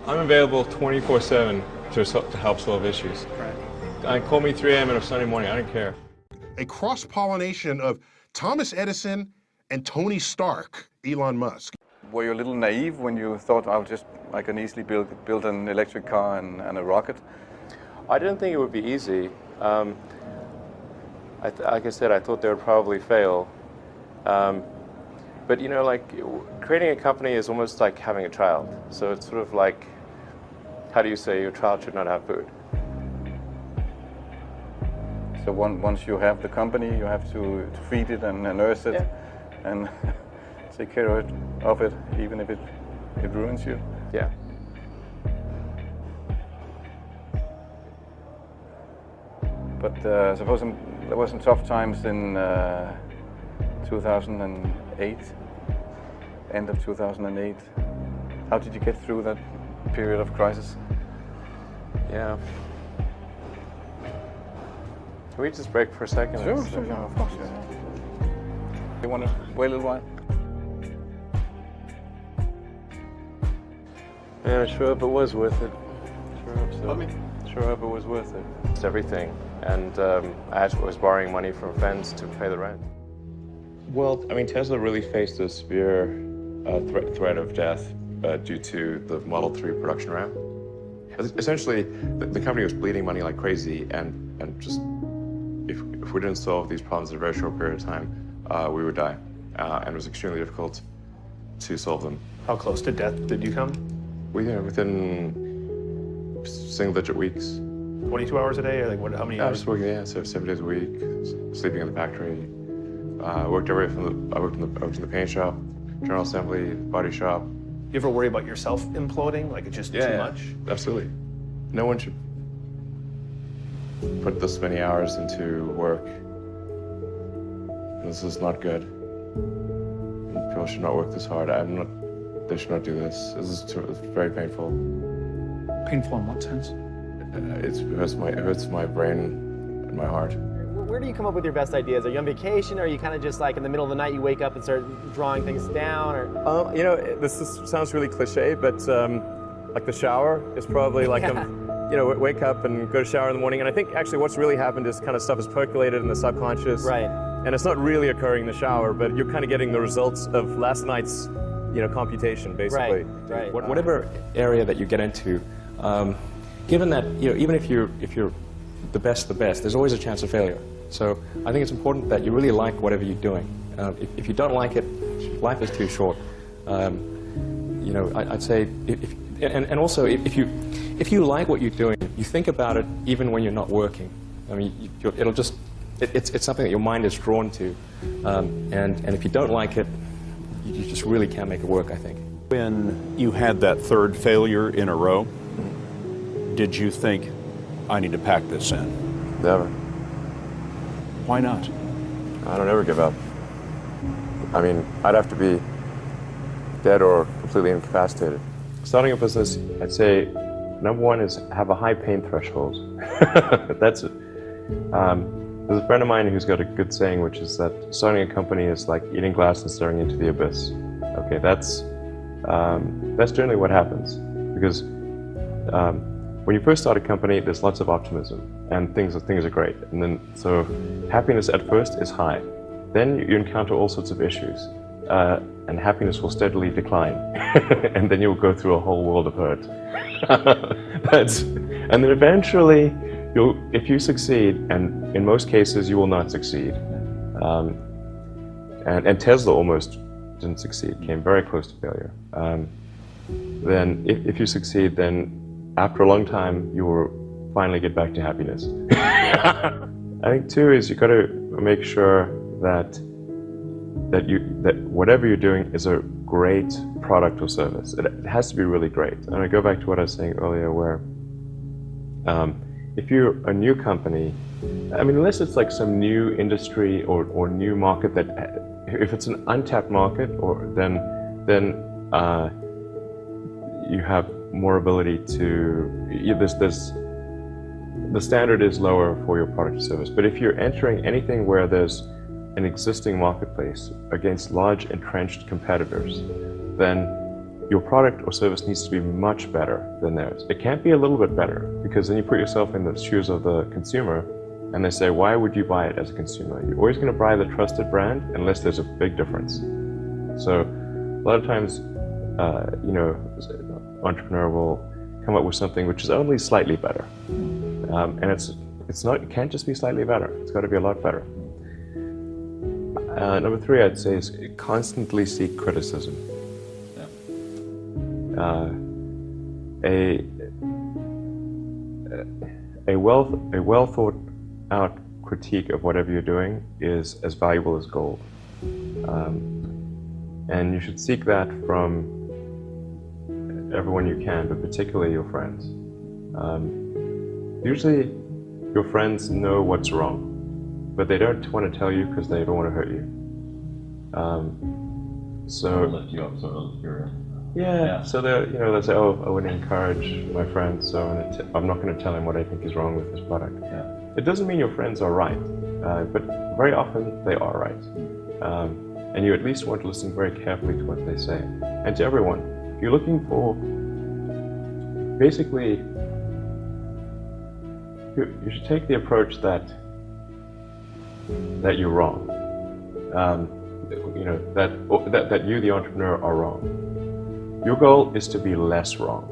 I'm available 24/7 to help solve issues. Right. Call me 3 a.m. on a Sunday morning, I don't care. A cross-pollination of Thomas Edison and Tony Stark, Elon Musk. Were you a little naive when you thought I can easily build an electric car and a rocket? I didn't think it would be easy. Like I said, I thought they would probably fail. But you know, like creating a company is almost like having a child. So it's sort of like, how do you say your child should not have food? So once you have the company, you have to feed it and nurse it, and take care of it, even if it ruins you. Yeah. But suppose there were some tough times in 2008, end of 2008. How did you get through that period of crisis? Yeah. Can we just break for a second? Sure, of course. You want to wait a little while? Yeah, I sure hope it was worth it. Sure hope so. Sure hope it was worth it. It's everything. And I was borrowing money from friends to pay the rent. Well, I mean, Tesla really faced a severe threat of death due to the Model 3 production ramp. Essentially, the company was bleeding money like crazy, and just if we didn't solve these problems in a very short period of time, we would die. And it was extremely difficult to solve them. How close to death did you come? Within single-digit weeks. 22 hours a day, or like what? How many I hours? was working, so 7 days a week, sleeping in the factory. I worked in the paint shop, general assembly, body shop. Do you ever worry about yourself imploding? Like it's just too much? Absolutely. No one should put this many hours into work. This is not good. People should not work this hard. They should not do this. It's very painful. Painful in what sense? It hurts my brain and my heart. Where do you come up with your best ideas? Are you on vacation, or are you kind of just like in the middle of the night you wake up and start drawing things down? Or you know, sounds really cliche, but like the shower is probably like you know, wake up and go to shower in the morning. And I think actually what's really happened is kind of stuff is percolated in the subconscious. Right. And it's not really occurring in the shower, but you're kind of getting the results of last night's, you know, computation, basically. Right. Whatever area that you get into, given that, you know, even if you're the best, there's always a chance of failure. So I think it's important that you really like whatever you're doing. If you don't like it, life is too short. You know, I'd say, and also if you like what you're doing, you think about it even when you're not working. I mean, it's something that your mind is drawn to, and if you don't like it, you just really can't make it work, I think. When you had that third failure in a row, did you think, I need to pack this in? Never. Why not? I don't ever give up. I mean, I'd have to be dead or completely incapacitated. Starting a business, I'd say, number one is have a high pain threshold. That's it. There's a friend of mine who's got a good saying, which is that starting a company is like eating glass and staring into the abyss. Okay, that's generally what happens, because when you first start a company, there's lots of optimism and things are great, and then so happiness at first is high. Then you encounter all sorts of issues, and happiness will steadily decline, and then you'll go through a whole world of hurt. And then eventually, if you succeed, and in most cases you will not succeed, and Tesla almost didn't succeed, came very close to failure. Then if you succeed, then after a long time you will finally get back to happiness. I think too is you've got to make sure that whatever you're doing is a great product or service. It has to be really great. And I go back to what I was saying earlier, where if you're a new company, I mean, unless it's like some new industry or new market that, if it's an untapped market, or then you have more ability to, the standard is lower for your product or service. But if you're entering anything where there's an existing marketplace against large entrenched competitors, then your product or service needs to be much better than theirs. It can't be a little bit better, because then you put yourself in the shoes of the consumer and they say, why would you buy it as a consumer? You're always going to buy the trusted brand unless there's a big difference. So a lot of times, you know, an entrepreneur will come up with something which is only slightly better. And it can't just be slightly better. It's got to be a lot better. Number 3, I'd say, is constantly seek criticism. A well thought out critique of whatever you're doing is as valuable as gold. And you should seek that from everyone you can, but particularly your friends. Usually your friends know what's wrong, but they don't want to tell you because they don't want to hurt you. So lift you up, sort of. yeah. So they'll say, oh, I wouldn't encourage my friend, so I'm not going to tell him what I think is wrong with this product. Yeah. It doesn't mean your friends are right, but very often they are right. And you at least want to listen very carefully to what they say. And to everyone, if you're looking for, basically, you should take the approach that you're wrong. You know, that you, the entrepreneur, are wrong. Your goal is to be less wrong.